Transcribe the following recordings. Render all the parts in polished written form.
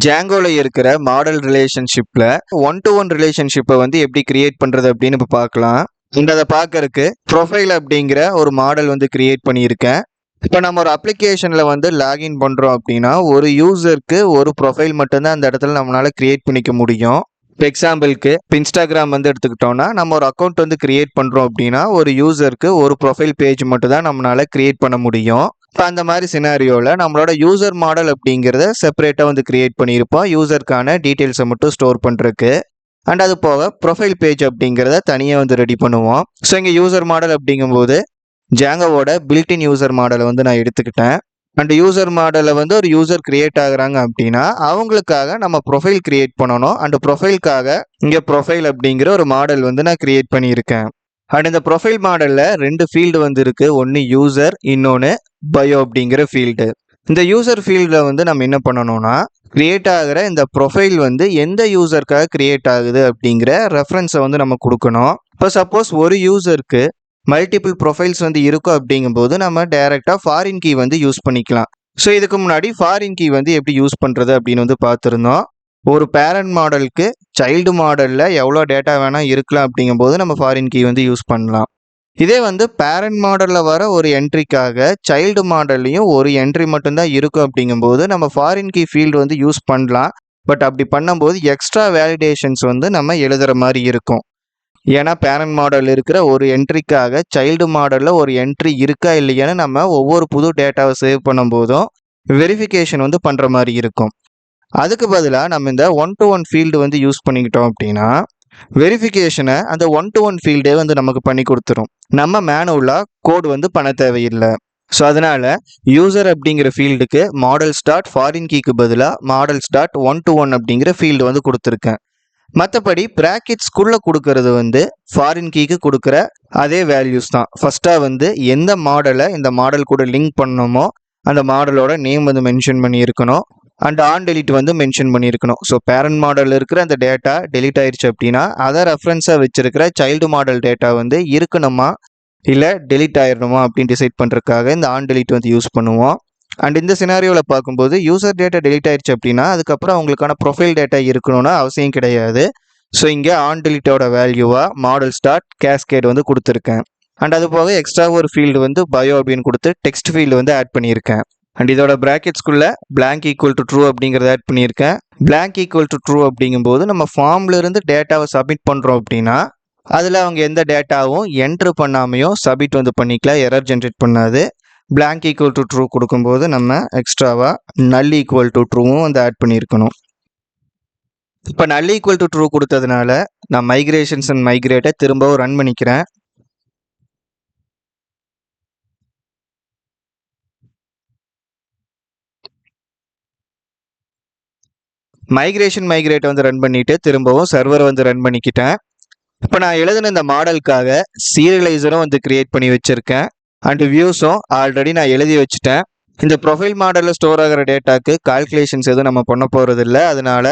ஜாங்கோல இருக்கிற மாடல் ரிலேஷன்ஷிப்ல one to one ரிலேஷன்ஷிப்பை வந்து எப்படி கிரியேட் பண்றது அப்படின்னு இப்போ பார்க்கலாம். அதை பார்க்கறதுக்கு ப்ரொஃபைல் அப்படிங்கிற ஒரு மாடல் வந்து கிரியேட் பண்ணியிருக்கேன். இப்போ நம்ம ஒரு அப்ளிகேஷனில் வந்து லாகின் பண்ணுறோம் அப்படின்னா ஒரு யூசருக்கு ஒரு ப்ரொஃபைல் மட்டும்தான் அந்த இடத்துல நம்மளால கிரியேட் பண்ணிக்க முடியும். இப்போ எக்ஸாம்பிளுக்கு இப்போ இன்ஸ்டாகிராம் வந்து எடுத்துக்கிட்டோம்னா நம்ம ஒரு அக்கௌண்ட் வந்து கிரியேட் பண்ணுறோம் அப்படின்னா ஒரு யூசருக்கு ஒரு ப்ரொஃபைல் பேஜ் மட்டும் தான் நம்மளால கிரியேட் பண்ண முடியும். இப்போ அந்த மாதிரி சினாரியோவில் நம்மளோட யூசர் மாடல் அப்படிங்கிறத செப்பரேட்டாக வந்து கிரியேட் பண்ணியிருப்போம் யூசருக்கான டீட்டெயில்ஸை மட்டும் ஸ்டோர் பண்ணுறதுக்கு. அண்ட் அது போக ப்ரொஃபைல் பேஜ் அப்படிங்கிறத தனியாக வந்து ரெடி பண்ணுவோம். ஸோ இங்கே யூசர் மாடல் அப்படிங்கும்போது ஜாங்கோவோட பில்டின் யூசர் மாடலை வந்து நான் எடுத்துக்கிட்டேன். அண்ட் யூசர் மாடலில் வந்து ஒரு யூசர் கிரியேட் ஆகுறாங்க அப்படின்னா அவங்களுக்காக நம்ம ப்ரொஃபைல் கிரியேட் பண்ணணும். அண்ட் ப்ரொஃபைலுக்காக இங்கே ப்ரொஃபைல் அப்படிங்கிற ஒரு மாடல் வந்து நான் கிரியேட் பண்ணியிருக்கேன். அண்ட் இந்த ப்ரொஃபைல் மாடலில் 2 ஃபீல்டு வந்து இருக்கு. ஒன்று யூசர், இன்னொன்று பயோ அப்படிங்கிற ஃபீல்டு. இந்த யூசர் ஃபீல்டில் வந்து நம்ம என்ன பண்ணணும்னா கிரியேட் ஆகிற இந்த ப்ரொஃபைல் வந்து எந்த யூசருக்காக கிரியேட் ஆகுது அப்படிங்கிற ரெஃபரன்ஸை வந்து நம்ம கொடுக்கணும். இப்போ சப்போஸ் ஒரு யூசருக்கு மல்டிபிள் ப்ரொஃபைல்ஸ் வந்து இருக்கும் அப்படிங்கும்போது நம்ம டைரெக்டாக ஃபாரின் கீ வந்து யூஸ் பண்ணிக்கலாம். ஸோ இதுக்கு முன்னாடி ஃபாரின் கீ வந்து எப்படி யூஸ் பண்ணுறது அப்படின்னு வந்து பார்த்துருந்தோம். ஒரு பேரண்ட் மாடலுக்கு சைல்டு மாடலில் எவ்வளோ டேட்டா வேணால் இருக்கலாம் அப்படிங்கும்போது நம்ம ஃபாரின் கீ வந்து யூஸ் பண்ணலாம். இதே வந்து பேரண்ட் மாடலில் வர ஒரு என்ட்ரிக்காக சைல்டு மாடல்லையும் ஒரு என்ட்ரி மட்டும்தான் இருக்கும் அப்படிங்கும்போது நம்ம ஃபாரின் கீ ஃபீல்டு வந்து யூஸ் பண்ணலாம். பட் அப்படி பண்ணும்போது எக்ஸ்ட்ரா வேலிடேஷன்ஸ் வந்து நம்ம எழுதுகிற மாதிரி இருக்கும். ஏன்னா பேரண்ட் மாடல் இருக்கிற ஒரு என்ட்ரிக்காக சைல்டு மாடலில் ஒரு என்ட்ரி இருக்கா இல்லையான்னு நம்ம ஒவ்வொரு புது டேட்டாவை சேவ் பண்ணும்போதும் வெரிஃபிகேஷன் வந்து பண்ணுற மாதிரி இருக்கும். அதுக்கு பதிலாக நம்ம இந்த ஒன் டு ஒன் ஃபீல்டு வந்து யூஸ் பண்ணிக்கிட்டோம் அப்படின்னா வெரிஃபிகேஷனை அந்த ஒன் டு ஒன் ஃபீல்டே வந்து நமக்கு பண்ணி கொடுத்துரும். நம்ம மேனுவலாக கோட் வந்து பண்ண தேவையில்லை. ஸோ அதனால யூசர் அப்படிங்கிற ஃபீல்டுக்கு மாடல் ஸ்டார்ட் ஃபாரின் கீக்கு பதிலாக model start one to one அப்படிங்கிற ஃபீல்டு வந்து கொடுத்துருக்கேன். மற்றபடி ப்ராக்கெட்ஸ்குள்ளே கொடுக்கறது வந்து ஃபாரின் கீக்கு கொடுக்குற அதே வேல்யூஸ் தான். ஃபஸ்ட்டாக வந்து எந்த மாடலை இந்த மாடல் கூட லிங்க் பண்ணணுமோ அந்த மாடலோட நேம் வந்து மென்ஷன் பண்ணியிருக்கணும். அண்ட் ஆன் டெலிட் வந்து மென்ஷன் பண்ணியிருக்கணும். ஸோ பேரண்ட் மாடல் இருக்கிற அந்த டேட்டா டெலிட் ஆயிடுச்சு அப்படின்னா அதை ரெஃபரன்ஸாக வச்சிருக்கிற சைல்டு மாடல் டேட்டா வந்து இருக்கணுமா இல்லை டெலிட் ஆயிடணுமா அப்படின்னு டிசைட் பண்ணுறதுக்காக இந்த ஆன் டெலிட் வந்து யூஸ் பண்ணுவோம். அண்ட் இந்த சினாரியோவில் பார்க்கும்போது யூசர் டேட்டா டெலிட் ஆயிடுச்சு அப்படின்னா அதுக்கப்புறம் அவங்களுக்கான ப்ரொஃபைல் டேட்டா இருக்கணும்னு அவசியம் கிடையாது. ஸோ இங்கே ஆன் டெலிட்டோட வேல்யூவாக மாடல் ஸ்டார்ட் கேஸ்கேட் வந்து கொடுத்துருக்கேன். அண்ட் அது போக எக்ஸ்ட்ரா ஒரு ஃபீல்டு வந்து பயோ அப்படின்னு கொடுத்து டெக்ஸ்ட் ஃபீல்டு வந்து ஆட் பண்ணியிருக்கேன். அண்ட் இதோட ப்ராக்கெட்ஸ்குள்ளே blank ஈக்குவல் டு ட்ரூ அப்படிங்கிறத ஆட் பண்ணியிருக்கேன். blank ஈக்குவல் டு ட்ரூ அப்படிங்கும்போது நம்ம ஃபார்ம்ல இருந்து டேட்டாவை சப்மிட் பண்ணுறோம் அப்படின்னா அதில் அவங்க எந்த டேட்டாவும் என்ட்ரு பண்ணாமையும் சப்மிட் வந்து பண்ணிக்கலாம், எரர் ஜென்ரேட் பண்ணாது. blank ஈக்குவல் டு ட்ரூ கொடுக்கும்போது நம்ம எக்ஸ்ட்ராவாக நல் ஈக்குவல் டு ட்ரூவும் வந்து ஆட் பண்ணியிருக்கணும். இப்போ நல் ஈக்குவல் டு ட்ரூ கொடுத்ததுனால நான் மைக்ரேஷன்ஸ் அண்ட் மைக்ரேட்டை திரும்பவும் ரன் பண்ணிக்கிறேன். மைக்ரேட் வந்து ரன் பண்ணிட்டு திரும்பவும் சர்வர் வந்து ரன் பண்ணிக்கிட்டேன். இப்போ நான் எழுதின இந்த மாடலுக்காக சீரியலைசரும் வந்து கிரியேட் பண்ணி வச்சிருக்கேன். அண்ட் வியூஸும் ஆல்ரெடி நான் எழுதி வச்சுட்டேன். இந்த ப்ரொஃபைல் மாடலில் ஸ்டோர் ஆகிற டேட்டாக்கு கால்குலேஷன்ஸ் எதுவும் நம்ம பண்ண போகிறது இல்லை. அதனால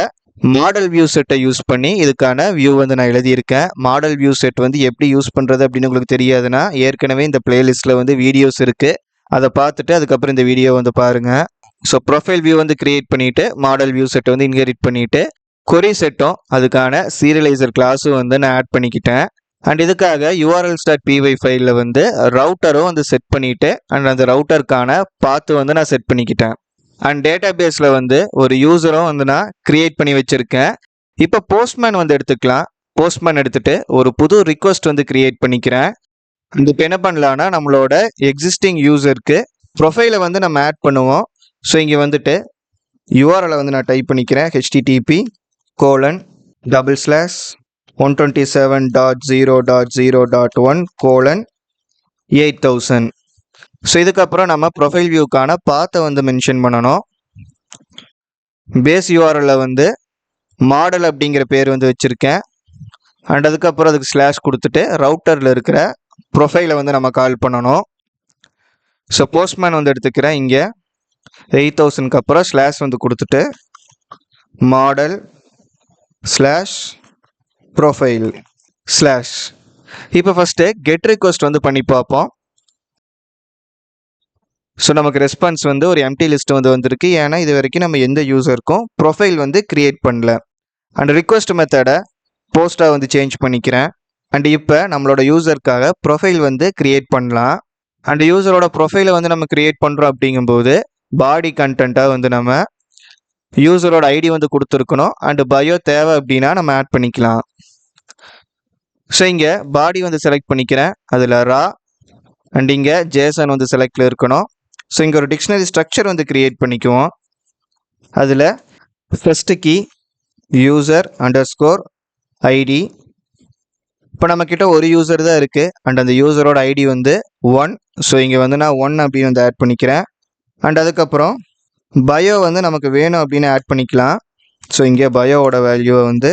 மாடல் வியூ செட்டை யூஸ் பண்ணி இதுக்கான வியூ வந்து நான் எழுதியிருக்கேன். மாடல் வியூ செட் வந்து எப்படி யூஸ் பண்ணுறது அப்படின்னு உங்களுக்கு தெரியாதுன்னா ஏற்கனவே இந்த பிளேலிஸ்ட்டில் வந்து வீடியோஸ் இருக்குது, அதை பார்த்துட்டு அதுக்கப்புறம் இந்த வீடியோ வந்து பாருங்கள். ஸோ ப்ரொஃபைல் வியூ வந்து கிரியேட் பண்ணிவிட்டு மாடல் வியூ செட்டை வந்து இன்ஹெரிட் பண்ணிவிட்டு கொரி செட்டும் அதுக்கான சீரியலைசர் கிளாஸும் வந்து நான் ஆட் பண்ணிக்கிட்டேன். அண்ட் இதுக்காக urls.py ஃபைலில் வந்து ரவுட்டரும் வந்து செட் பண்ணிவிட்டு அண்ட் அந்த ரவுட்டருக்கான பாத்து வந்து நான் செட் பண்ணிக்கிட்டேன். அண்ட் டேட்டா பேஸில் வந்து ஒரு யூசரும் வந்து நான் கிரியேட் பண்ணி வச்சுருக்கேன். இப்போ போஸ்ட்மேன் வந்து எடுத்துக்கலாம். போஸ்ட்மேன் எடுத்துகிட்டு ஒரு புது ரிக்வஸ்ட் வந்து கிரியேட் பண்ணிக்கிறேன். இப்போ என்ன பண்ணலான்னா நம்மளோட எக்ஸிஸ்டிங் யூசருக்கு ப்ரொஃபைலை வந்து நம்ம ஆட் பண்ணுவோம். ஸோ இங்கே வந்துட்டு யூஆர்எலை வந்து நான் டைப் பண்ணிக்கிறேன். http://127.0.0.1:8000. ஸோ இதுக்கப்புறம் நம்ம ப்ரொஃபைல் வியூக்கான பாத்தை வந்து மென்ஷன் பண்ணணும். பேஸ் யூஆர்எல்ல வந்து மாடல் அப்படிங்கிற பேர் வந்து வச்சுருக்கேன். அண்ட் அதுக்கப்புறம் அதுக்கு ஸ்லாஷ் கொடுத்துட்டு ரவுட்டரில் இருக்கிற ப்ரொஃபைலை வந்து நம்ம கால் பண்ணணும். ஸோ போஸ்ட்மேன் வந்து எடுத்துக்கிறேன். இங்கே 8000க்கு அப்புறம் ஸ்லாஷ் வந்து கொடுத்துட்டு மாடல் ஸ்லாஷ் ப்ரொஃபைல் ஸ்லாஷ். இப்போ ஃபஸ்ட்டு கெட் ரிக்வஸ்ட் வந்து பண்ணி பார்ப்போம். ஸோ நமக்கு ரெஸ்பான்ஸ் வந்து ஒரு எம்டி லிஸ்ட் வந்து வந்திருக்கு. ஏன்னா இது வரைக்கும் நம்ம எந்த யூசருக்கும் ப்ரொஃபைல் வந்து கிரியேட் பண்ணல. அண்ட் ரிக்வெஸ்ட் மெத்தடை போஸ்ட்டாக வந்து சேஞ்ச் பண்ணிக்கிறேன். அண்ட் இப்போ நம்மளோட யூசருக்காக ப்ரொஃபைல் வந்து கிரியேட் பண்ணலாம். அண்ட் யூசரோட ப்ரொஃபைலை வந்து நம்ம கிரியேட் பண்ணுறோம் அப்படிங்கும்போது பாடி கண்டென்ட்டாக வந்து நம்ம யூசரோட ஐடி வந்து கொடுத்துருக்கணும். அண்ட் பயோ தேவை அப்படின்னா நம்ம ஆட் பண்ணிக்கலாம். ஸோ இங்கே பாடி வந்து செலக்ட் பண்ணிக்கிறேன். அதில் ரா அண்ட் இங்கே ஜேசன் வந்து செலக்டில் இருக்கணும். ஸோ இங்கே ஒரு டிக்ஷனரி ஸ்ட்ரக்சர் வந்து கிரியேட் பண்ணிக்குவோம். அதில் first key user underscore ID. இப்போ நம்மக்கிட்ட ஒரு யூசர் தான் இருக்குது அண்ட் அந்த யூசரோட ஐடி வந்து 1. ஸோ இங்கே வந்து நான் 1 அப்படின்னு வந்து ஆட் பண்ணிக்கிறேன். அண்ட் அதுக்கப்புறம் பயோ வந்து நமக்கு வேணும் அப்படின்னு ஆட் பண்ணிக்கலாம். ஸோ இங்கே பயோவோட வேல்யூவை வந்து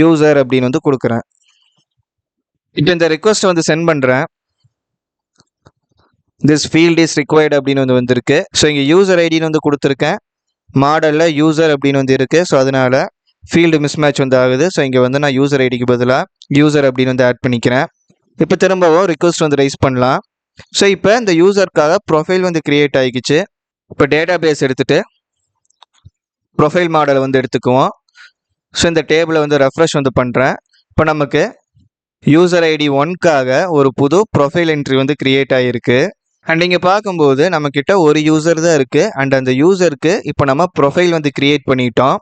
யூசர் அப்படின்னு வந்து கொடுக்குறேன். இப்போ இந்த ரிக்வெஸ்ட்டை வந்து சென்ட் பண்ணுறேன். திஸ் ஃபீல்ட் இஸ் ரிக்வயர்டு அப்படின்னு வந்து வந்திருக்கு. ஸோ இங்கே யூசர் ஐடின்னு வந்து கொடுத்துருக்கேன். மாடலில் யூசர் அப்படின்னு வந்து இருக்குது. ஸோ அதனால் ஃபீல்டு மிஸ்மேட்ச் வந்து ஆகுது. ஸோ இங்கே வந்து நான் யூசர் ஐடிக்கு பதிலாக யூசர் அப்படின்னு வந்து ஆட் பண்ணிக்கிறேன். இப்போ திரும்பவும் ரிக்வெஸ்ட் வந்து ரைஸ் பண்ணலாம். ஸோ இப்போ இந்த யூசருக்காக ப்ரொஃபைல் வந்து கிரியேட் ஆகிக்கிச்சு. இப்போ டேட்டா பேஸ் எடுத்துகிட்டு ப்ரொஃபைல் மாடலை வந்து எடுத்துக்குவோம். ஸோ இந்த டேபிளை வந்து ரெஃப்ரெஷ் வந்து பண்ணுறேன். இப்போ நமக்கு யூசர் ஐடி 1க்காக ஒரு புது ப்ரொஃபைல் என்ட்ரி வந்து கிரியேட் ஆகிருக்கு. அண்ட் இங்கே பார்க்கும்போது நம்மக்கிட்ட ஒரு யூசர் தான் இருக்குது. அண்ட் அந்த யூசருக்கு இப்போ நம்ம ப்ரொஃபைல் வந்து கிரியேட் பண்ணிட்டோம்.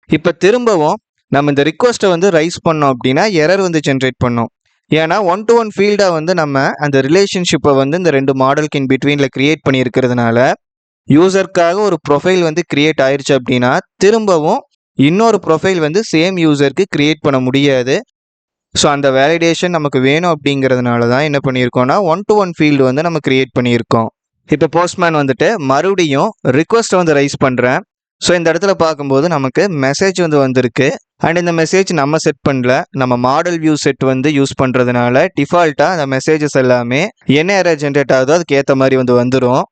இப்போ திரும்பவும் நம்ம இந்த ரிக்வெஸ்ட்டை வந்து ரைஸ் பண்ணோம் அப்படின்னா எரர் வந்து ஜென்ரேட் பண்ணோம். ஏன்னா 1-to-1 ஃபீல்டாக வந்து நம்ம அந்த ரிலேஷன்ஷிப்பை வந்து இந்த 2 மாடலுக்கு இன் பிட்வீனில் கிரியேட் பண்ணியிருக்கிறதுனால யூசருக்காக ஒரு ப்ரொஃபைல் வந்து கிரியேட் ஆயிடுச்சு அப்படின்னா திரும்பவும் இன்னொரு ப்ரொஃபைல் வந்து சேம் யூசருக்கு கிரியேட் பண்ண முடியாது. ஸோ அந்த வேலிடேஷன் நமக்கு வேணும் அப்படிங்கிறதுனால தான் என்ன பண்ணியிருக்கோம்னா 1-to-1 ஃபீல்டு வந்து நம்ம கிரியேட் பண்ணியிருக்கோம். இப்போ போஸ்ட்மேன் வந்துட்டு மறுபடியும் ரிக்வெஸ்ட்டை வந்து ரைஸ் பண்ணுறேன். ஸோ இந்த இடத்துல பார்க்கும்போது நமக்கு மெசேஜ் வந்து வந்திருக்கு. அண்ட் இந்த மெசேஜ் நம்ம செட் பண்ணல, நம்ம மாடல் வியூ செட் வந்து யூஸ் பண்ணுறதுனால டிஃபால்ட்டாக அந்த மெசேஜஸ் எல்லாமே என்ன எரர் ஜென்ரேட் ஆகுதோ அதுக்கு ஏற்ற மாதிரி வந்து வந்துடும்.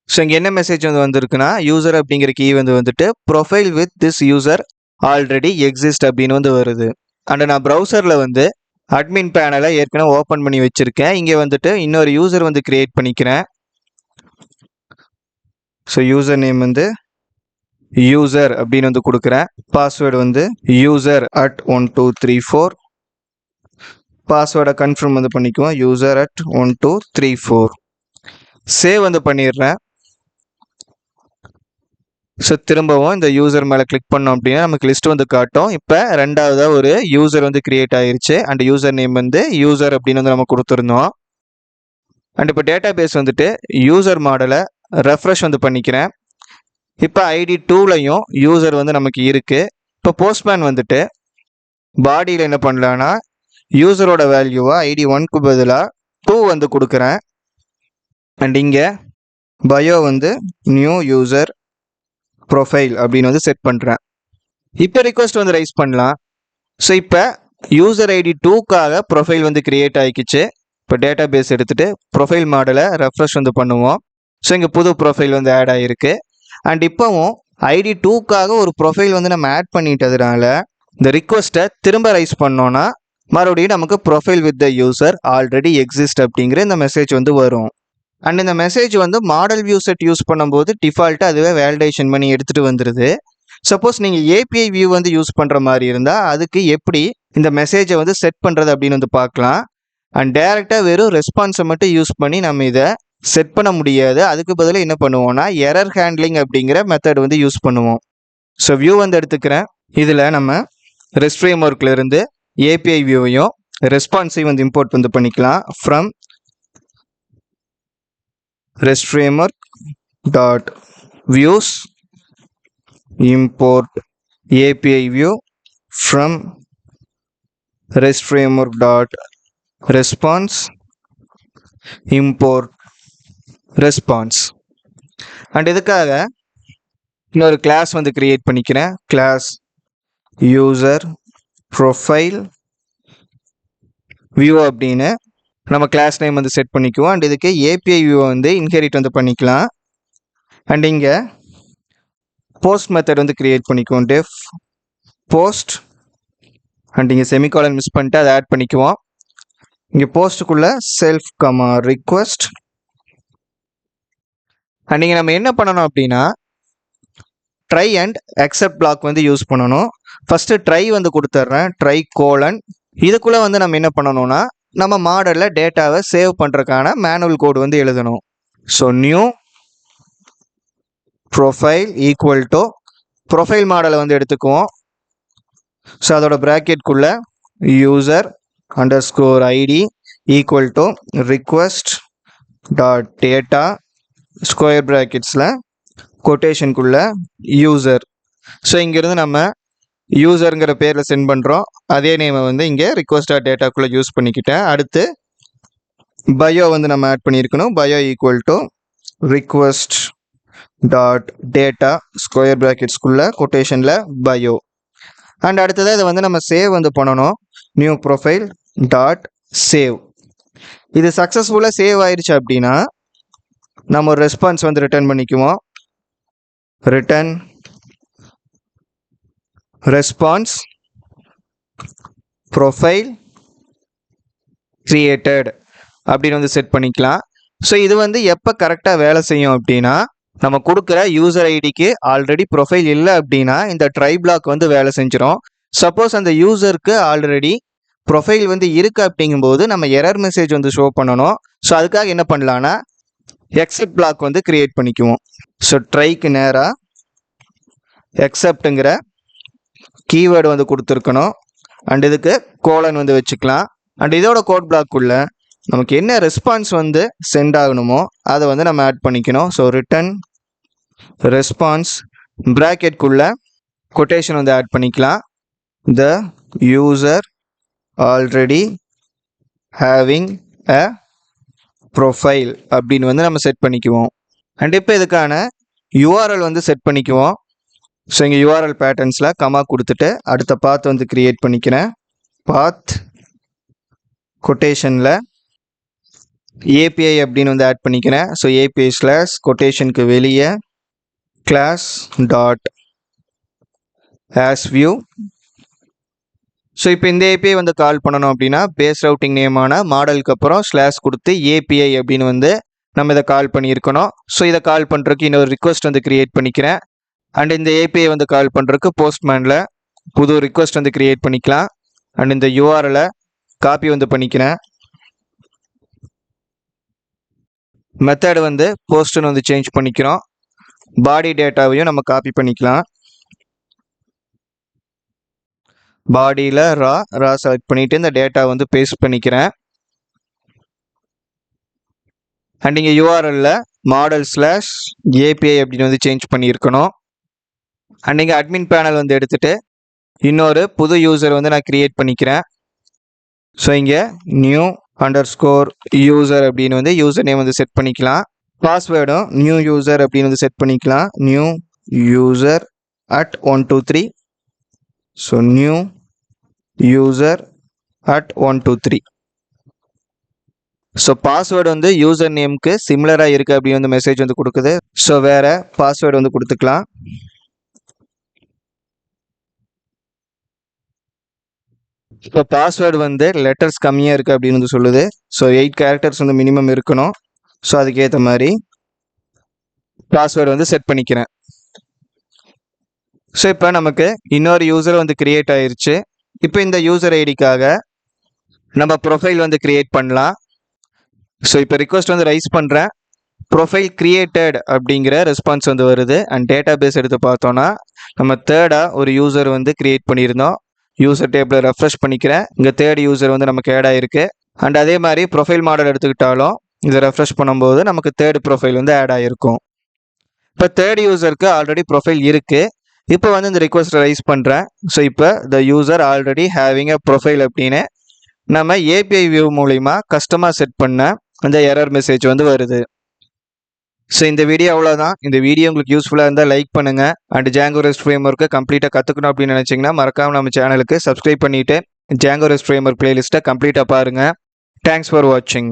ஸோ இங்கே என்ன மெசேஜ் வந்து வந்திருக்குன்னா யூசர் அப்படிங்கிற கீ வந்து வந்துட்டு profile with this user already exist அப்படின்னு வந்து வருது. அண்ட் நான் ப்ரௌசரில் வந்து அட்மின் பேனலை ஏற்கனவே ஓப்பன் பண்ணி வச்சுருக்கேன். இங்கே வந்துட்டு இன்னொரு யூசர் வந்து கிரியேட் பண்ணிக்கிறேன். ஸோ யூசர் நேம் வந்து யூசர் அப்படின்னு வந்து கொடுக்குறேன். பாஸ்வேர்டு வந்து user@1234. பாஸ்வேர்டை கன்ஃபார்ம் வந்து பண்ணிக்குவோம், user@1234. சேவ் வந்து பண்ணிடுறேன். ஸோ திரும்பவும் இந்த யூசர் மேலே கிளிக் பண்ணோம் அப்படின்னா நமக்கு லிஸ்ட் வந்து காட்டும். இப்போ ரெண்டாவதாக ஒரு யூசர் வந்து கிரியேட் ஆயிருச்சு. அண்ட் யூசர் நேம் வந்து யூசர் அப்படின்னு வந்து நம்ம கொடுத்துருந்தோம். அண்ட் இப்போ டேட்டா பேஸ் வந்துட்டு யூசர் மாடலை ரெஃப்ரெஷ் வந்து பண்ணிக்கிறேன். இப்போ ஐடி 2லையும் யூசர் வந்து நமக்கு இருக்குது. இப்போ போஸ்ட்மேன் வந்துட்டு பாடியில் என்ன பண்ணலான்னா யூசரோட வேல்யூவாக ஐடி 1க்கு பதிலாக 2 வந்து கொடுக்குறேன். அண்ட் இங்கே பயோ வந்து நியூ யூசர் ப்ரொஃபைல் அப்படின்னு வந்து செட் பண்ணுறேன். இப்போ ரிக்வெஸ்ட் வந்து ரைஸ் பண்ணலாம். ஸோ இப்போ யூசர் ஐடி 2க்காக ப்ரொஃபைல் வந்து கிரியேட் ஆகிக்கிச்சு. இப்போ டேட்டா பேஸ் எடுத்துகிட்டு ப்ரொஃபைல் மாடலை ரெஃப்ரெஷ் வந்து பண்ணுவோம். ஸோ இங்கே புது ப்ரொஃபைல் வந்து ஆட் ஆகிருக்கு. அண்ட் இப்போவும் ஐடி 2க்காக ஒரு ப்ரொஃபைல் வந்து நம்ம ஆட் பண்ணிட்டதுனால இந்த ரிக்வெஸ்ட்டை திரும்ப ரைஸ் பண்ணோன்னா மறுபடியும் நமக்கு profile with the user already exist அப்படிங்கிற இந்த மெசேஜ் வந்து வரும். அண்ட் இந்த மெசேஜ் வந்து மாடல் வியூ செட் யூஸ் பண்ணும்போது டிஃபால்ட்டாக அதுவே வேலிடேஷன் பண்ணி எடுத்துகிட்டு வந்துடுது. சப்போஸ் நீங்கள் ஏபிஐ வியூ வந்து யூஸ் பண்ணுற மாதிரி இருந்தால் அதுக்கு எப்படி இந்த மெசேஜை வந்து செட் பண்ணுறது அப்படின்னு வந்து பார்க்கலாம். அண்ட் டேரெக்டாக வெறும் ரெஸ்பான்ஸை மட்டும் யூஸ் பண்ணி நம்ம இதை செட் பண்ண முடியாது. அதுக்கு பதிலாக என்ன பண்ணுவோம்னா எரர் ஹேண்ட்லிங் அப்படிங்கிற மெத்தட் வந்து யூஸ் பண்ணுவோம். ஸோ வியூ வந்து எடுத்துக்கிறேன். இதில் நம்ம ரெஸ்ட் ஃப்ரேம்வொர்க்கில் இருந்து ஏபிஐ வியூவையும் ரெஸ்பான்ஸையும் வந்து இம்போர்ட் வந்து பண்ணிக்கலாம். From REST framework dot views import API view from REST framework dot response import response. And இதுக்காக இன்னொரு கிளாஸ் வந்து கிரியேட் பண்ணிக்கிறேன். கிளாஸ் யூசர் ப்ரொஃபைல் வியூ அப்படின்னு நம்ம கிளாஸ் நேம் வந்து செட் பண்ணிக்குவோம். அண்ட் இதுக்கு ஏபிஐ வியூவை வந்து இன்ஹெரிட் வந்து பண்ணிக்கலாம். அண்ட் இங்கே போஸ்ட் மெத்தட் வந்து கிரியேட் பண்ணிக்குவோம். டெஃப் போஸ்ட் அண்ட் இங்கே செமிகாலன் மிஸ் பண்ணிட்டு அதை ஆட் பண்ணிக்குவோம். இங்கே போஸ்ட்டுக்குள்ளே செல்ஃப் கமா ரிக்வெஸ்ட் அண்ட் இங்கே நம்ம என்ன பண்ணணும் அப்படின்னா ட்ரை அண்ட் அக்செப்ட் பிளாக் வந்து யூஸ் பண்ணணும். ஃபஸ்ட்டு ட்ரை வந்து கொடுத்துட்றேன், ட்ரை கோலன். இதுக்குள்ளே வந்து நம்ம என்ன பண்ணணும்னா நம்ம மாடலில் டேட்டாவை சேவ் பண்ணுறதுக்கான மேனுவல் கோடு வந்து எழுதணும். So new profile equal to profile மாடலை வந்து எடுத்துக்குவோம். ஸோ அதோட ப்ராக்கெட்குள்ளே user underscore ID equal to request dot data square ப்ராக்கெட்ஸில் கொட்டேஷனுக்குள்ளே யூசர். ஸோ இங்கேருந்து நம்ம யூசருங்கிற பேரில் சென்ட் பண்ணுறோம். அதே நேமை வந்து இங்கே ரிக்வெஸ்ட் டாட் டேட்டாக்குள்ளே யூஸ் பண்ணிக்கிட்டேன். அடுத்து பயோ வந்து நம்ம ஆட் பண்ணியிருக்கணும். Bio equal to request dot data square ப்ராக்கெட்ஸ்குள்ளே கொட்டேஷனில் பயோ. அண்ட் அடுத்தது இதை வந்து நம்ம சேவ் வந்து பண்ணணும். New profile dot save. இது சக்ஸஸ்ஃபுல்லாக சேவ் ஆயிடுச்சு அப்படின்னா நம்ம ஒரு ரெஸ்பான்ஸ் வந்து ரிட்டர்ன் பண்ணிக்குவோம். ரிட்டர்ன் ரெஸ்பான்ஸ் ப்ரொஃபைல் கிரியேட்டட் அப்படின்னு வந்து செட் பண்ணிக்கலாம். ஸோ இது வந்து எப்போ கரெக்டாக வேலை செய்யும் அப்படின்னா நம்ம கொடுக்குற யூசர் ஐடிக்கு ஆல்ரெடி ப்ரொஃபைல் இல்லை அப்படின்னா இந்த ட்ரை பிளாக் வந்து வேலை செஞ்சிடும். சப்போஸ் அந்த யூசருக்கு ஆல்ரெடி ப்ரொஃபைல் வந்து இருக்குது அப்படிங்கும்போது நம்ம எரர் மெசேஜ் வந்து ஷோ பண்ணணும். ஸோ அதுக்காக என்ன பண்ணலான்னா எக்ஸெப்ட் பிளாக் வந்து கிரியேட் பண்ணிக்குவோம். ஸோ ட்ரைக்கு நேராக எக்ஸெப்ட்டுங்கிற கீவேர்டு வந்து கொடுத்துருக்கணும். அண்ட் இதுக்கு கோலன் வந்து வச்சுக்கலாம். அண்ட் இதோட கோட் பிளாக்குள்ள நமக்கு என்ன ரெஸ்பான்ஸ் வந்து சென்ட் ஆகணுமோ அதை வந்து நம்ம ஆட் பண்ணிக்கணும். ஸோ ரிட்டர்ன் ரெஸ்பான்ஸ் ப்ராக்கெட்குள்ள கொட்டேஷன் வந்து ஆட் பண்ணிக்கலாம். The user already having a profile அப்படின்னு வந்து நம்ம செட் பண்ணிக்குவோம். அண்ட் இப்போ இதுக்கான URL வந்து செட் பண்ணிக்குவோம். ஸோ இங்கே URL பேட்டர்ன்ஸில் கமா கொடுத்துட்டு அடுத்த பாத் வந்து கிரியேட் பண்ணிக்கிறேன். பாத் கொட்டேஷனில் API அப்படின்னு வந்து ஆட் பண்ணிக்கிறேன். ஸோ API ஸ்லாஷ் கொட்டேஷனுக்கு வெளியே class dot as view. So இப்போ இந்த API வந்து கால் பண்ணணும் அப்படின்னா பேஸ் ரவுட்டிங் நேமான மாடலுக்கு அப்புறம் ஸ்லாஷ் கொடுத்து API அப்படின்னு வந்து நம்ம இதை கால் பண்ணியிருக்கணும். ஸோ இதை கால் பண்ணுறதுக்கு இன்னொரு ரிக்வெஸ்ட் வந்து கிரியேட் பண்ணிக்கிறேன். அண்ட் இந்த API வந்து கால் பண்ணுறதுக்கு போஸ்ட்மேனில் புது ரிக்வெஸ்ட் வந்து கிரியேட் பண்ணிக்கலாம். அண்ட் இந்த URL காப்பி வந்து பண்ணிக்கிறேன். மெத்தட் வந்து போஸ்ட்னு வந்து சேஞ்ச் பண்ணிக்கிறோம். பாடி டேட்டாவையும் நம்ம காப்பி பண்ணிக்கலாம். பாடியில் ரா செலக்ட் பண்ணிவிட்டு இந்த டேட்டா வந்து பேஸ்ட் பண்ணிக்கிறேன். அண்ட் இங்கே URL மாடல் ஸ்லாஷ் API அப்படின்னு வந்து சேஞ்ச் பண்ணியிருக்கணும். அண்ட் இங்கே அட்மின் பேனல் வந்து எடுத்துகிட்டு இன்னொரு புது யூசர் வந்து நான் கிரியேட் பண்ணிக்கிறேன். ஸோ இங்கே நியூ அண்டர்ஸ்கோர் யூசர் அப்படின்னு வந்து யூசர் நேம் வந்து செட் பண்ணிக்கலாம். பாஸ்வேர்டும் நியூ யூசர் அப்படின்னு வந்து செட் பண்ணிக்கலாம். New user at 123. So new user at 123. So password வந்து யூசர் நேமுக்கு சிமிலராக இருக்குது அப்படின்னு வந்து மெசேஜ் வந்து கொடுக்குது. ஸோ வேறு பாஸ்வேர்டு வந்து கொடுத்துக்கலாம். இப்போ பாஸ்வேர்டு வந்து லெட்டர்ஸ் கம்மியாக இருக்குது அப்படின்னு வந்து சொல்லுது. ஸோ 8 கேரக்டர்ஸ் வந்து மினிமம் இருக்கணும். ஸோ அதுக்கேற்ற மாதிரி பாஸ்வேர்டு வந்து செட் பண்ணிக்கிறேன். ஸோ இப்போ நமக்கு இன்னொரு யூசர் வந்து கிரியேட் ஆயிடுச்சு. இப்போ இந்த யூசர் ஐடிக்காக நம்ம ப்ரொஃபைல் வந்து கிரியேட் பண்ணலாம். ஸோ இப்போ ரிக்வெஸ்ட் வந்து ரைஸ் பண்ணுறேன். ப்ரொஃபைல் கிரியேட்டட் அப்படிங்கிற ரெஸ்பான்ஸ் வந்து வருது. அண்ட் டேட்டா பேஸ் எடுத்து பார்த்தோன்னா நம்ம தேர்டாக ஒரு யூசர் வந்து கிரியேட் பண்ணியிருந்தோம். யூசர் டேபிளை ரெஃப்ரெஷ் பண்ணிக்கிறேன். இங்கே தேர்ட் யூசர் வந்து நமக்கு ஆட் ஆகிருக்கு. அண்ட் அதே மாதிரி ப்ரொஃபைல் மாடல் எடுத்துக்கிட்டாலும் இதை ரெஃப்ரெஷ் பண்ணும்போது நமக்கு தேர்ட் ப்ரொஃபைல் வந்து ஆட் ஆகிருக்கும். இப்போ தேர்ட் யூசருக்கு ஆல்ரெடி ப்ரொஃபைல் இருக்குது. இப்போ வந்து இந்த ரிக்வெஸ்ட் ரைஸ் பண்ணுறேன். ஸோ இப்போ the user already having a profile அப்படின்னு நம்ம API வியூ மூலிமா கஸ்டமாக செட் பண்ண அந்த எரர் மெசேஜ் வந்து வருது. ஸோ இந்த வீடியோ அவ்வளோதான். இந்த வீடியோ உங்களுக்கு யூஸ்ஃபுல்லாக இருந்தால் லைக் பண்ணுங்கள். அண்ட் Django REST ஃப்ரேம்வொர்க்கை கம்ப்ளீட்டாக கற்றுக்கணும் அப்படின்னு நினச்சிங்கன்னா மறக்காமல் நம்ம சேனலுக்கு சப்ஸ்கிரைப் பண்ணிவிட்டு Django REST ஃப்ரேம்வொர்க் பிளேலிஸ்ட்டை கம்ப்ளீட்டாக பாருங்கள். தேங்க்ஸ் ஃபார் வாட்சிங்.